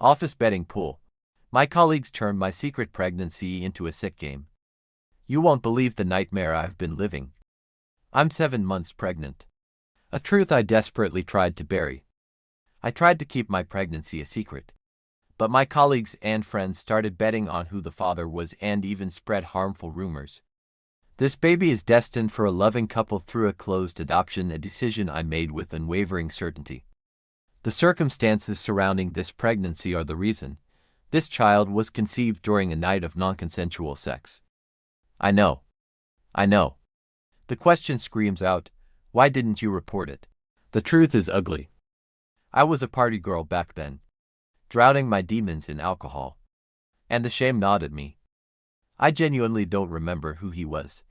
Office betting pool. My colleagues turned my secret pregnancy into a sick game. You won't believe the nightmare I've been living. I'm 7 months pregnant. A truth I desperately tried to bury. I tried to keep my pregnancy a secret. But my colleagues and friends started betting on who the father was and even spread harmful rumors. This baby is destined for a loving couple through a closed adoption, a decision I made with unwavering certainty. The circumstances surrounding this pregnancy are the reason. This child was conceived during a night of non-consensual sex. I know. I know. The question screams out, why didn't you report it? The truth is ugly. I was a party girl back then, drowning my demons in alcohol. And the shame gnawed at me. I genuinely don't remember who he was.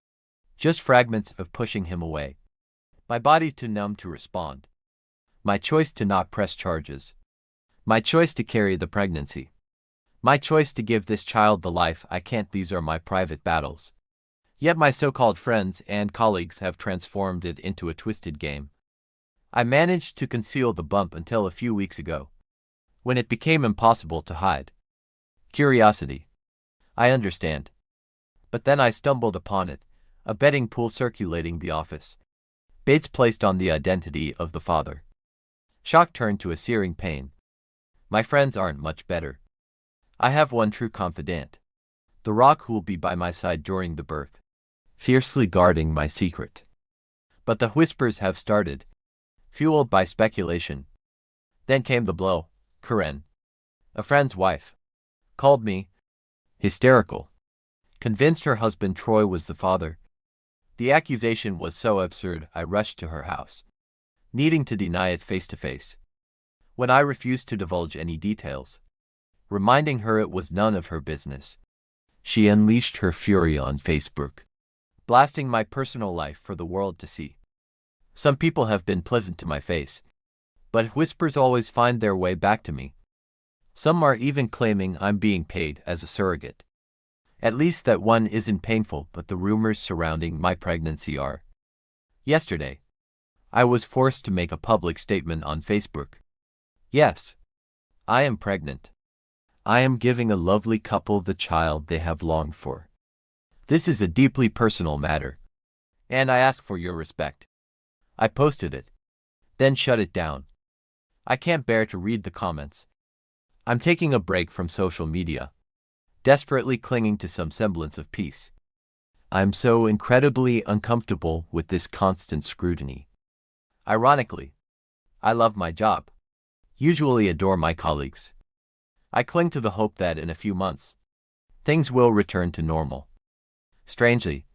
Just fragments of pushing him away. My body too numb to respond. My choice to not press charges. My choice to carry the pregnancy. My choice to give this child the life I can't. These are my private battles. Yet my so-called friends and colleagues have transformed it into a twisted game. I managed to conceal the bump until a few weeks ago, when it became impossible to hide. Curiosity. I understand. But then I stumbled upon it, a betting pool circulating the office. Baits placed on the identity of the father. Shock turned to a searing pain. My friends aren't much better. I have one true confidant. The rock who will be by my side during the birth, fiercely guarding my secret. But the whispers have started, fueled by speculation. Then came the blow. Karen, a friend's wife, called me, hysterical, convinced her husband Troy was the father. The accusation was so absurd I rushed to her house, needing to deny it face to face. When I refused to divulge any details, reminding her it was none of her business, she unleashed her fury on Facebook, blasting my personal life for the world to see. Some people have been pleasant to my face, but whispers always find their way back to me. Some are even claiming I'm being paid as a surrogate. At least that one isn't painful, but the rumors surrounding my pregnancy are. Yesterday, I was forced to make a public statement on Facebook. Yes, I am pregnant. I am giving a lovely couple the child they have longed for. This is a deeply personal matter, and I ask for your respect. I posted it, then shut it down. I can't bear to read the comments. I'm taking a break from social media, desperately clinging to some semblance of peace. I'm so incredibly uncomfortable with this constant scrutiny. Ironically, I love my job, usually adore my colleagues. I cling to the hope that in a few months, things will return to normal. Strangely,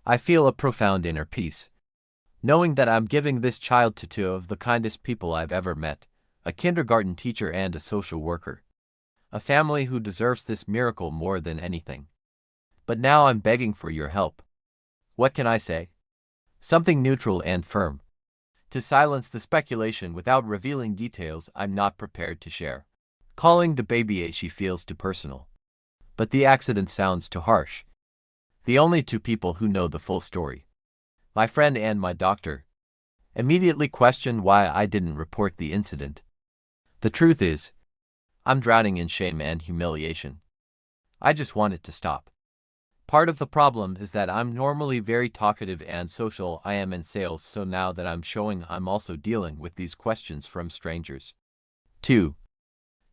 I feel a profound inner peace, knowing that I'm giving this child to two of the kindest people I've ever met, a kindergarten teacher and a social worker. A family who deserves this miracle more than anything. But now I'm begging for your help. What can I say? Something neutral and firm, to silence the speculation without revealing details I'm not prepared to share. Calling the baby a she feels too personal. But the accident sounds too harsh. The only two people who know the full story, my friend and my doctor, immediately questioned why I didn't report the incident. The truth is, I'm drowning in shame and humiliation. I just want it to stop. Part of the problem is that I'm normally very talkative and social. I am in sales, so now that I'm showing, I'm also dealing with these questions from strangers. 2.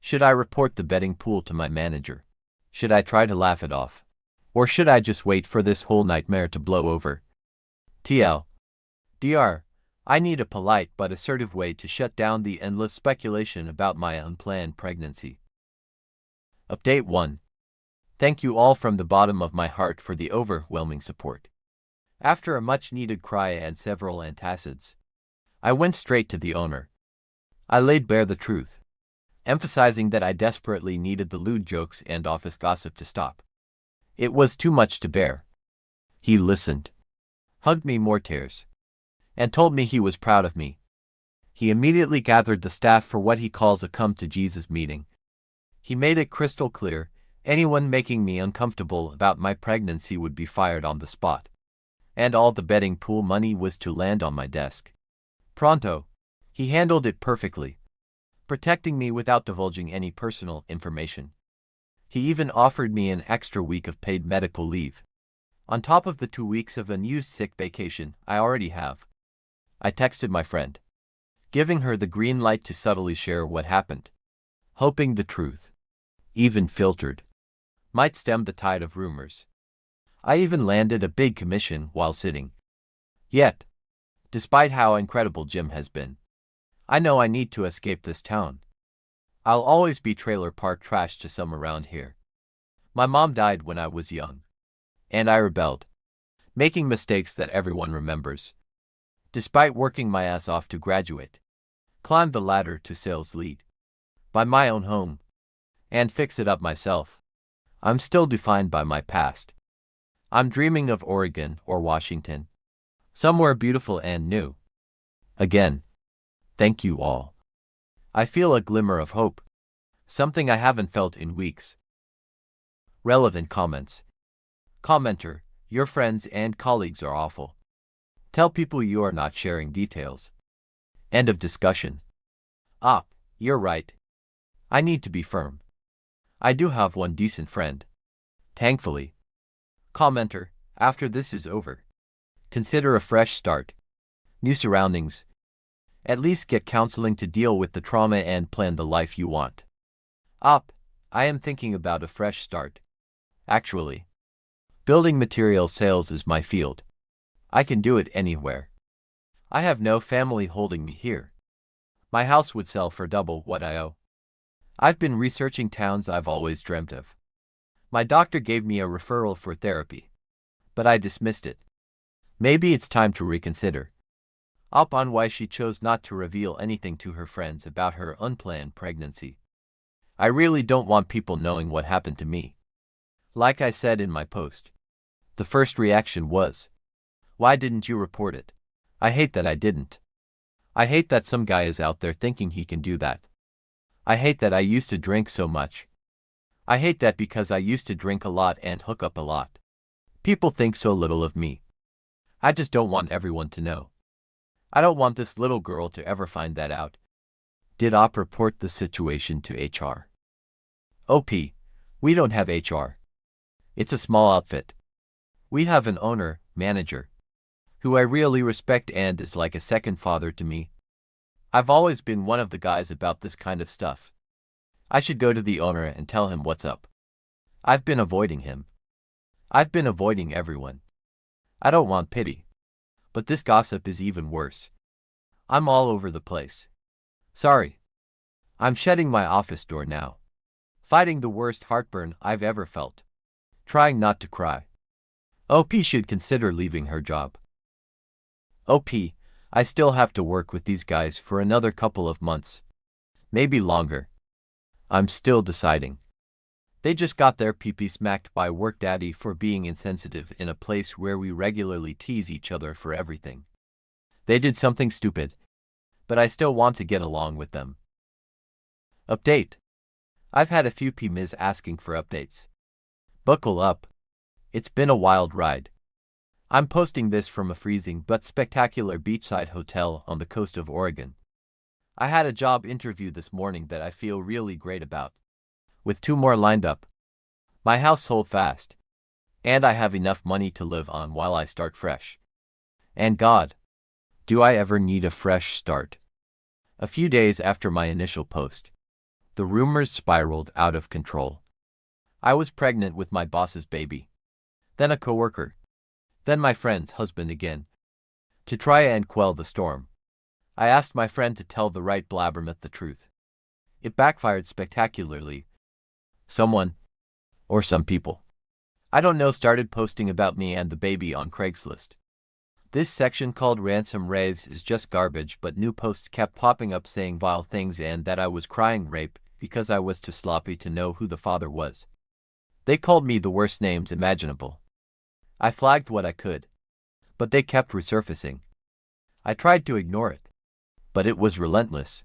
Should I report the betting pool to my manager? Should I try to laugh it off? Or should I just wait for this whole nightmare to blow over? Dr. I need a polite but assertive way to shut down the endless speculation about my unplanned pregnancy. Update 1. Thank you all from the bottom of my heart for the overwhelming support. After a much-needed cry and several antacids, I went straight to the owner. I laid bare the truth, emphasizing that I desperately needed the lewd jokes and office gossip to stop. It was too much to bear. He listened, hugged me more tears, and told me he was proud of me. He immediately gathered the staff for what he calls a come-to-Jesus meeting. He made it crystal clear, anyone making me uncomfortable about my pregnancy would be fired on the spot. And all the betting pool money was to land on my desk. Pronto. He handled it perfectly, protecting me without divulging any personal information. He even offered me an extra week of paid medical leave, on top of the 2 weeks of unused sick vacation I already have. I texted my friend, giving her the green light to subtly share what happened, hoping the truth, even filtered, might stem the tide of rumors. I even landed a big commission while sitting. Yet, despite how incredible Jim has been, I know I need to escape this town. I'll always be trailer park trash to some around here. My mom died when I was young, and I rebelled, making mistakes that everyone remembers. Despite working my ass off to graduate, climb the ladder to sales lead, buy my own home, and fix it up myself, I'm still defined by my past. I'm dreaming of Oregon or Washington, somewhere beautiful and new. Again, thank you all. I feel a glimmer of hope, something I haven't felt in weeks. Relevant comments. Commenter, your friends and colleagues are awful. Tell people you are not sharing details. End of discussion. You're right. I need to be firm. I do have one decent friend. Thankfully. Commenter, after this is over, consider a fresh start. New surroundings. At least get counseling to deal with the trauma and plan the life you want. I am thinking about a fresh start. Actually, building material sales is my field. I can do it anywhere. I have no family holding me here. My house would sell for double what I owe. I've been researching towns I've always dreamt of. My doctor gave me a referral for therapy, but I dismissed it. Maybe it's time to reconsider. On why she chose not to reveal anything to her friends about her unplanned pregnancy. I really don't want people knowing what happened to me. Like I said in my post, the first reaction was, why didn't you report it? I hate that I didn't. I hate that some guy is out there thinking he can do that. I hate that I used to drink so much. I hate that because I used to drink a lot and hook up a lot, people think so little of me. I just don't want everyone to know. I don't want this little girl to ever find that out. Did Op report the situation to HR? We don't have HR. It's a small outfit. We have an owner, manager, who I really respect and is like a second father to me. I've always been one of the guys about this kind of stuff. I should go to the owner and tell him what's up. I've been avoiding him. I've been avoiding everyone. I don't want pity. But this gossip is even worse. I'm all over the place. Sorry. I'm shutting my office door now. Fighting the worst heartburn I've ever felt. Trying not to cry. OP should consider leaving her job. I still have to work with these guys for another couple of months. Maybe longer. I'm still deciding. They just got their pee-pee smacked by work daddy for being insensitive in a place where we regularly tease each other for everything. They did something stupid, but I still want to get along with them. Update. I've had a few PMs asking for updates. Buckle up. It's been a wild ride. I'm posting this from a freezing but spectacular beachside hotel on the coast of Oregon. I had a job interview this morning that I feel really great about, with 2 more lined up. My house sold fast, and I have enough money to live on while I start fresh. And God, do I ever need a fresh start? A few days after my initial post, the rumors spiraled out of control. I was pregnant with my boss's baby, then a coworker, then my friend's husband again. To try and quell the storm, I asked my friend to tell the right blabbermouth the truth. It backfired spectacularly. Someone, or some people, I don't know, started posting about me and the baby on Craigslist. This section called Ransom Raves is just garbage, but new posts kept popping up saying vile things and that I was crying rape because I was too sloppy to know who the father was. They called me the worst names imaginable. I flagged what I could, but they kept resurfacing. I tried to ignore it, but it was relentless.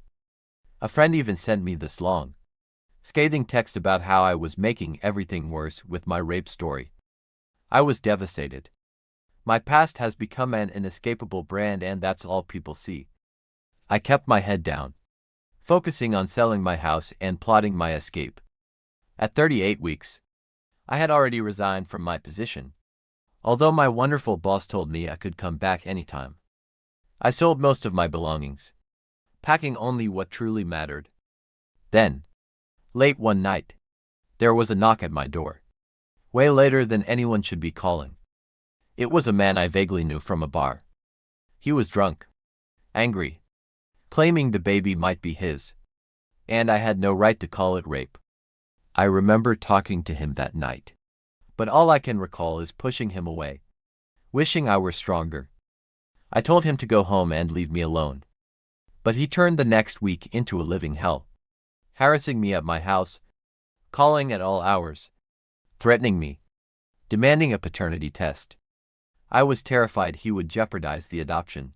A friend even sent me this long, scathing text about how I was making everything worse with my rape story. I was devastated. My past has become an inescapable brand and that's all people see. I kept my head down. focusing on selling my house and plotting my escape. At 38 weeks, I had already resigned from my position, although my wonderful boss told me I could come back anytime. I sold most of my belongings, packing only what truly mattered. Then, late one night, there was a knock at my door. Way later than anyone should be calling. It was a man I vaguely knew from a bar. He was drunk, angry, claiming the baby might be his, and I had no right to call it rape. I remember talking to him that night, but all I can recall is pushing him away, wishing I were stronger. I told him to go home and leave me alone, but he turned the next week into a living hell, harassing me at my house, calling at all hours, threatening me, demanding a paternity test. I was terrified he would jeopardize the adoption.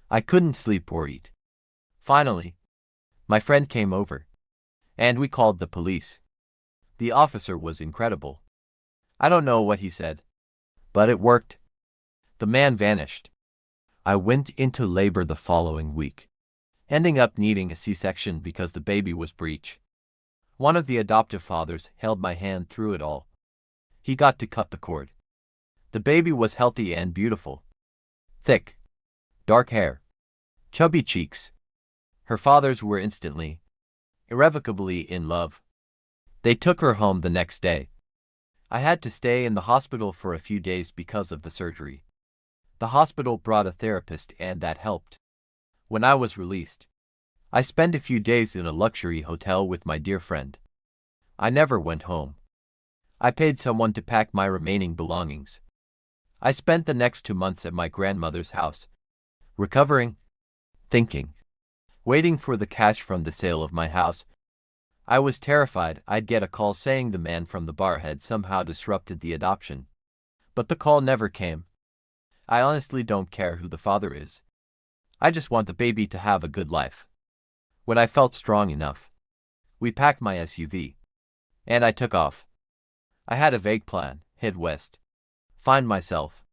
I couldn't sleep or eat. Finally, my friend came over, and we called the police. The officer was incredible. I don't know what he said, but it worked. The man vanished. I went into labor the following week, ending up needing a C-section because the baby was breech. One of the adoptive fathers held my hand through it all. He got to cut the cord. The baby was healthy and beautiful. Thick, dark hair, chubby cheeks. Her fathers were instantly, irrevocably in love. They took her home the next day. I had to stay in the hospital for a few days because of the surgery. The hospital brought a therapist and that helped. When I was released, I spent a few days in a luxury hotel with my dear friend. I never went home. I paid someone to pack my remaining belongings. I spent the next 2 months at my grandmother's house, recovering, thinking, waiting for the cash from the sale of my house. I was terrified I'd get a call saying the man from the bar had somehow disrupted the adoption. But the call never came. I honestly don't care who the father is. I just want the baby to have a good life. When I felt strong enough, we packed my SUV, and I took off. I had a vague plan: head west, find myself,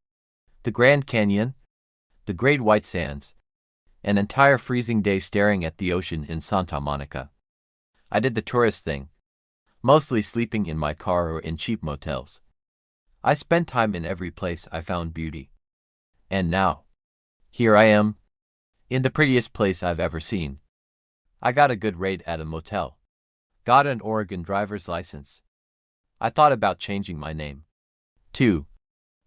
the Grand Canyon, the Great White Sands, an entire freezing day staring at the ocean in Santa Monica. I did the tourist thing, mostly sleeping in my car or in cheap motels. I spent time in every place I found beauty. And now, here I am, in the prettiest place I've ever seen. I got a good rate at a motel. Got an Oregon driver's license. I thought about changing my name, too,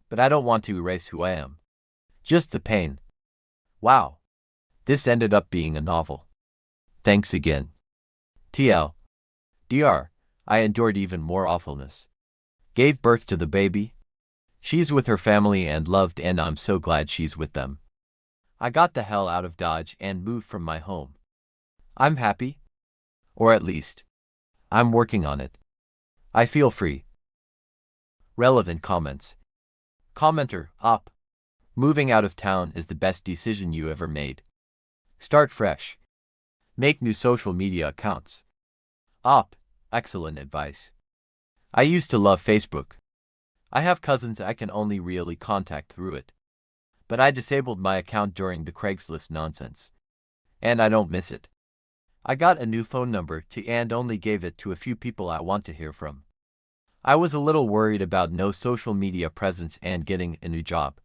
but I don't want to erase who I am. Just the pain. Wow. This ended up being a novel. Thanks again. TL. Dr. I endured even more awfulness. Gave birth to the baby. She's with her family and loved, and I'm so glad she's with them. I got the hell out of Dodge and moved from my home. I'm happy. Or at least, I'm working on it. I feel free. Relevant comments. Commenter, op. Moving out of town is the best decision you ever made. Start fresh. Make new social media accounts. Op. Excellent advice. I used to love Facebook. I have cousins I can only really contact through it. But I disabled my account during the Craigslist nonsense. And I don't miss it. I got a new phone number too and only gave it to a few people I want to hear from. I was a little worried about no social media presence and getting a new job.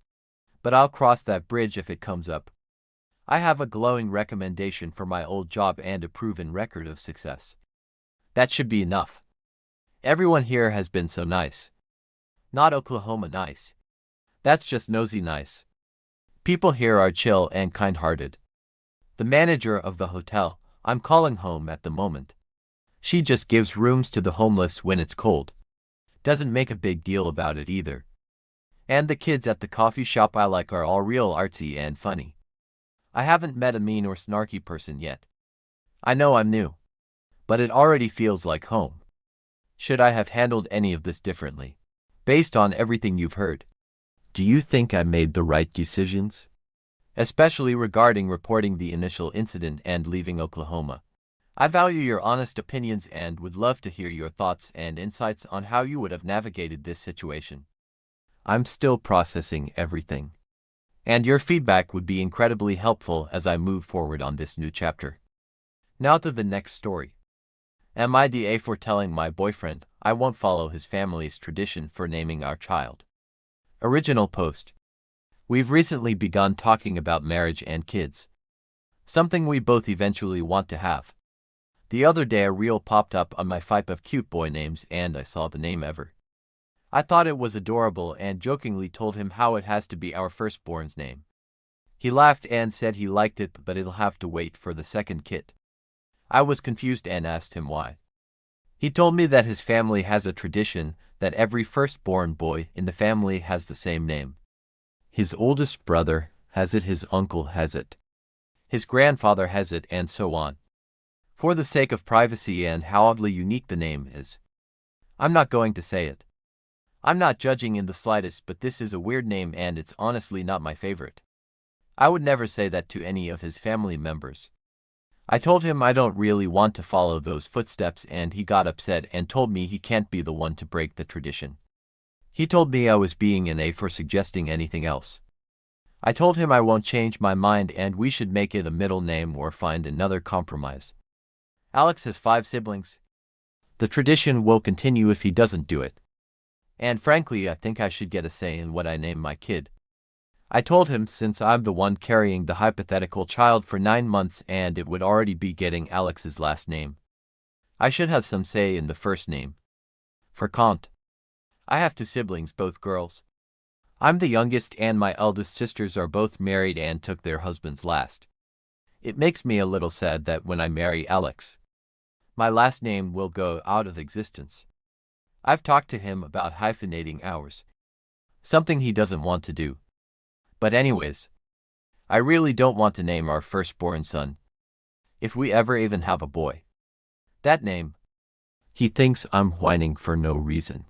But I'll cross that bridge if it comes up. I have a glowing recommendation for my old job and a proven record of success. That should be enough. Everyone here has been so nice. Not Oklahoma nice. That's just nosy nice. People here are chill and kind-hearted. The manager of the hotel I'm calling home at the moment. She just gives rooms to the homeless when it's cold. Doesn't make a big deal about it either. And the kids at the coffee shop I like are all real artsy and funny. I haven't met a mean or snarky person yet. I know I'm new, but it already feels like home. Should I have handled any of this differently? Based on everything you've heard, do you think I made the right decisions? Especially regarding reporting the initial incident and leaving Oklahoma. I value your honest opinions and would love to hear your thoughts and insights on how you would have navigated this situation. I'm still processing everything, and your feedback would be incredibly helpful as I move forward on this new chapter. Now to the next story. Am I the A for telling my boyfriend I won't follow his family's tradition for naming our child? Original post. We've recently begun talking about marriage and kids. Something we both eventually want to have. The other day a reel popped up on my feed of cute boy names and I saw the name Ever. I thought it was adorable and jokingly told him how it has to be our firstborn's name. He laughed and said he liked it but it'll have to wait for the second kid. I was confused and asked him why. He told me that his family has a tradition that every firstborn boy in the family has the same name. His oldest brother has it, his uncle has it, his grandfather has it, and so on. For the sake of privacy and how oddly unique the name is. I'm not going to say it. I'm not judging in the slightest, but this is a weird name and it's honestly not my favorite. I would never say that to any of his family members. I told him I don't really want to follow those footsteps and he got upset and told me he can't be the one to break the tradition. He told me I was being an A for suggesting anything else. I told him I won't change my mind and we should make it a middle name or find another compromise. Alex has 5 siblings. The tradition will continue if he doesn't do it. And frankly, I think I should get a say in what I name my kid. I told him since I'm the one carrying the hypothetical child for 9 months and it would already be getting Alex's last name, I should have some say in the first name. For Kant. I have 2 siblings, both girls. I'm the youngest and my eldest sisters are both married and took their husbands last. It makes me a little sad that when I marry Alex, my last name will go out of existence. I've talked to him about hyphenating ours. Something he doesn't want to do. But anyways, I really don't want to name our firstborn son, if we ever even have a boy, that name. He thinks I'm whining for no reason,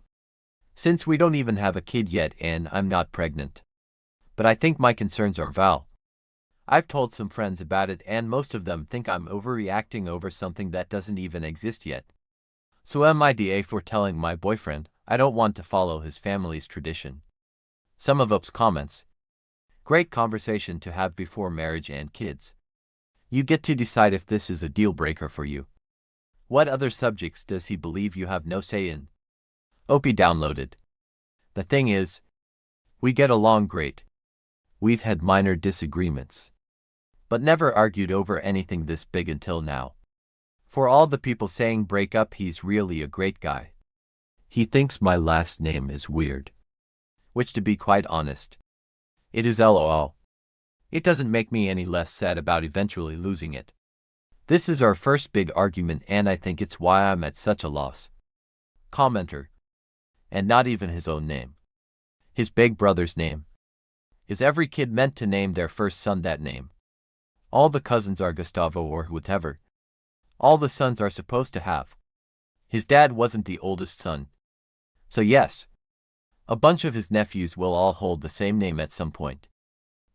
since we don't even have a kid yet and I'm not pregnant. But I think my concerns are valid. I've told some friends about it and most of them think I'm overreacting over something that doesn't even exist yet. So am I the A for telling my boyfriend I don't want to follow his family's tradition? Some of Up's comments. Great conversation to have before marriage and kids. You get to decide if this is a deal breaker for you. What other subjects does he believe you have no say in? Opie downloaded. The thing is, we get along great. We've had minor disagreements, but never argued over anything this big until now. For all the people saying break up, he's really a great guy. He thinks my last name is weird. Which, to be quite honest, it is LOL. It doesn't make me any less sad about eventually losing it. This is our first big argument and I think it's why I'm at such a loss. Commenter. And not even his own name. His big brother's name. Is every kid meant to name their first son that name? All the cousins are Gustavo or whatever. All the sons are supposed to have. His dad wasn't the oldest son. So yes, a bunch of his nephews will all hold the same name at some point.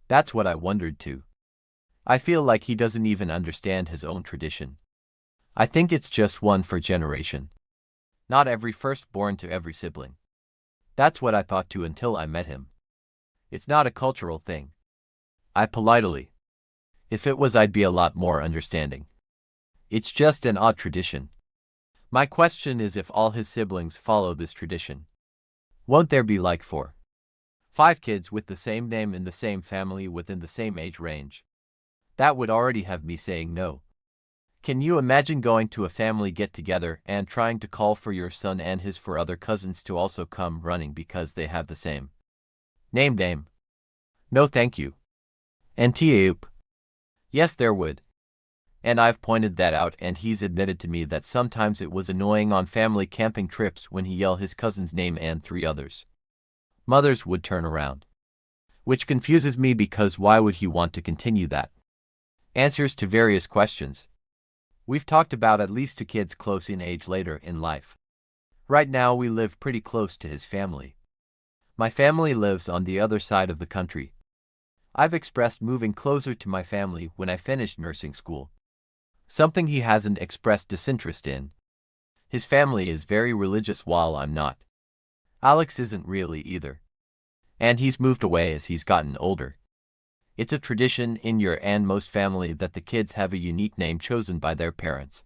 That's what I wondered too. I feel like he doesn't even understand his own tradition. I think it's just one for generation. Not every firstborn to every sibling. That's what I thought too until I met him. It's not a cultural thing. I politely. If it was, I'd be a lot more understanding. It's just an odd tradition. My question is if all his siblings follow this tradition. Won't there be like 4, 5 kids with the same name in the same family within the same age range? That would already have me saying no. Can you imagine going to a family get-together and trying to call for your son and his 4 other cousins to also come running because they have the same name? No thank you. NTAUP. Yes, there would. And I've pointed that out and he's admitted to me that sometimes it was annoying on family camping trips when he yelled his cousin's name and 3 others. Mothers would turn around. Which confuses me because why would he want to continue that? Answers to various questions. We've talked about at least 2 kids close in age later in life. Right now we live pretty close to his family. My family lives on the other side of the country. I've expressed moving closer to my family when I finished nursing school. Something he hasn't expressed disinterest in. His family is very religious while I'm not. Alex isn't really either. And he's moved away as he's gotten older. It's a tradition in your and most family that the kids have a unique name chosen by their parents.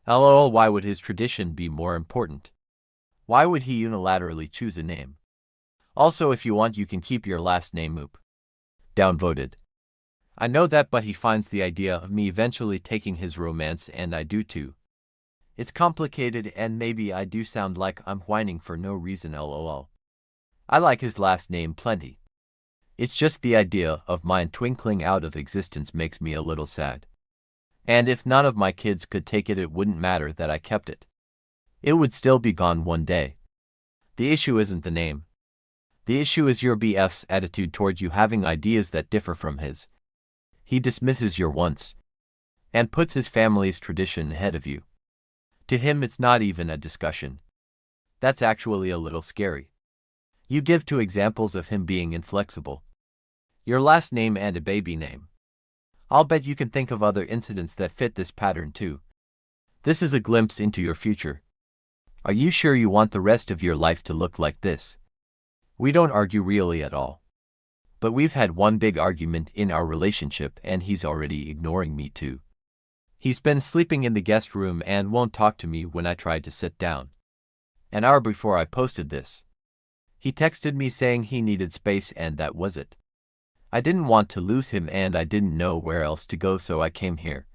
LOL, why would his tradition be more important? Why would he unilaterally choose a name? Also, if you want, you can keep your last name. Oop. Downvoted. I know that, but he finds the idea of me eventually taking his romance, and I do too. It's complicated, and maybe I do sound like I'm whining for no reason. LOL. I like his last name plenty. It's just the idea of mine twinkling out of existence makes me a little sad. And if none of my kids could take it, it wouldn't matter that I kept it. It would still be gone one day. The issue isn't the name. The issue is your BF's attitude toward you having ideas that differ from his. He dismisses your wants and puts his family's tradition ahead of you. To him, it's not even a discussion. That's actually a little scary. You give 2 examples of him being inflexible. Your last name and a baby name. I'll bet you can think of other incidents that fit this pattern too. This is a glimpse into your future. Are you sure you want the rest of your life to look like this? We don't argue really at all. But we've had one big argument in our relationship, and he's already ignoring me too. He's been sleeping in the guest room and won't talk to me when I tried to sit down. An hour before I posted this, he texted me saying he needed space, and that was it. I didn't want to lose him, and I didn't know where else to go, so I came here.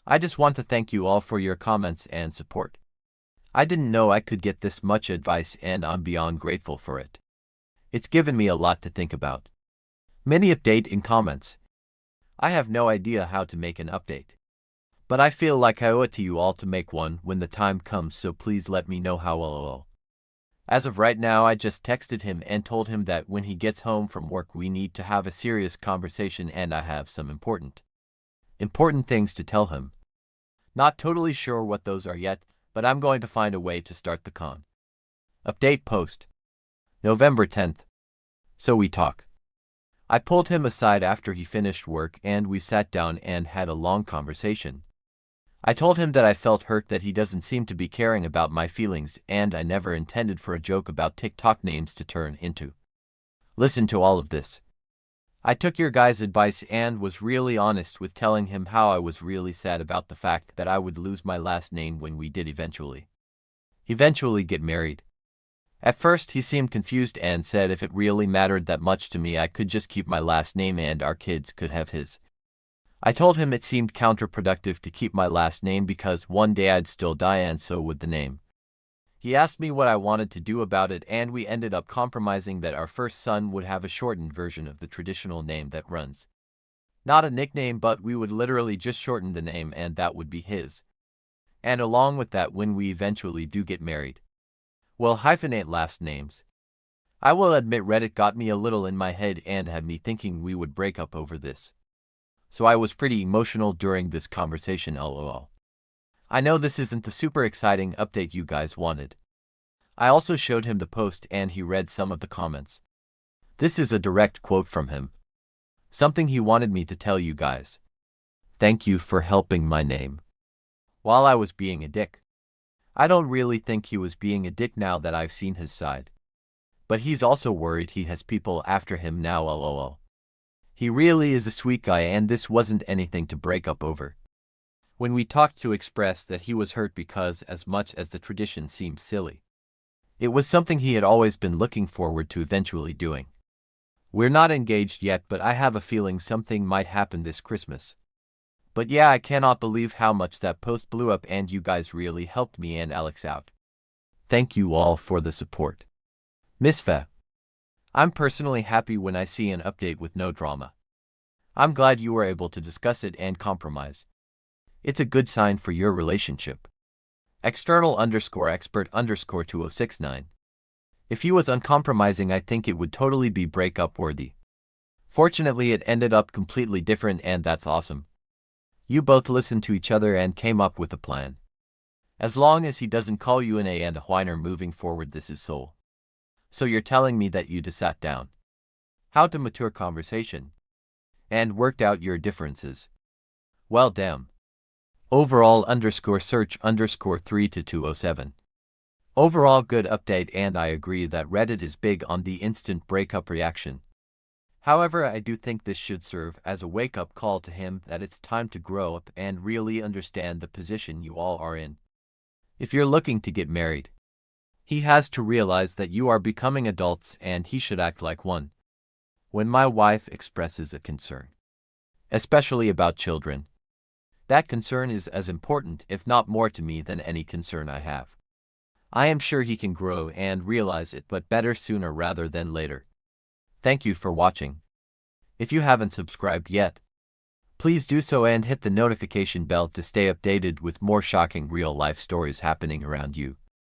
I just want to thank you all for your comments and support. I didn't know I could get this much advice, and I'm beyond grateful for it. It's given me a lot to think about. Many update in comments. I have no idea how to make an update. But I feel like I owe it to you all to make one when the time comes, so please let me know how. LOL. As of right now, I just texted him and told him that when he gets home from work we need to have a serious conversation, and I have some important things to tell him. Not totally sure what those are yet, but I'm going to find a way to start the con. Update post. November 10th. So we talk. I pulled him aside after he finished work and we sat down and had a long conversation. I told him that I felt hurt that he doesn't seem to be caring about my feelings, and I never intended for a joke about TikTok names to turn into. Listen to all of this. I took your guys' advice and was really honest with telling him how I was really sad about the fact that I would lose my last name when we did eventually get married. At first he seemed confused and said if it really mattered that much to me I could just keep my last name and our kids could have his. I told him it seemed counterproductive to keep my last name because one day I'd still die and so would the name. He asked me what I wanted to do about it, and we ended up compromising that our first son would have a shortened version of the traditional name that runs. Not a nickname, but we would literally just shorten the name and that would be his. And along with that, when we eventually do get married, we'll hyphenate last names. I will admit Reddit got me a little in my head and had me thinking we would break up over this. So I was pretty emotional during this conversation. LOL. I know this isn't the super exciting update you guys wanted. I also showed him the post and he read some of the comments. This is a direct quote from him. Something he wanted me to tell you guys. Thank you for helping my name. While I was being a dick. I don't really think he was being a dick now that I've seen his side. But he's also worried he has people after him now. LOL. He really is a sweet guy, and this wasn't anything to break up over. When we talked to express that he was hurt because as much as the tradition seemed silly, it was something he had always been looking forward to eventually doing. We're not engaged yet, but I have a feeling something might happen this Christmas. But yeah, I cannot believe how much that post blew up, and you guys really helped me and Alex out. Thank you all for the support. Miss Fa. I'm personally happy when I see an update with no drama. I'm glad you were able to discuss it and compromise. It's a good sign for your relationship. External_expert_2069. If he was uncompromising, I think it would totally be breakup worthy. Fortunately, it ended up completely different, and that's awesome. You both listened to each other and came up with a plan. As long as he doesn't call you an A and a whiner moving forward, this is soul. So you're telling me that you just sat down, how to mature conversation, and worked out your differences. Well, damn. Overall_search_3-207. Overall good update, and I agree that Reddit is big on the instant breakup reaction. However, I do think this should serve as a wake-up call to him that it's time to grow up and really understand the position you all are in. If you're looking to get married, he has to realize that you are becoming adults and he should act like one. When my wife expresses a concern, especially about children, that concern is as important, if not more to me than any concern I have. I am sure he can grow and realize it, but better sooner rather than later. Thank you for watching. If you haven't subscribed yet, please do so and hit the notification bell to stay updated with more shocking real-life stories happening around you.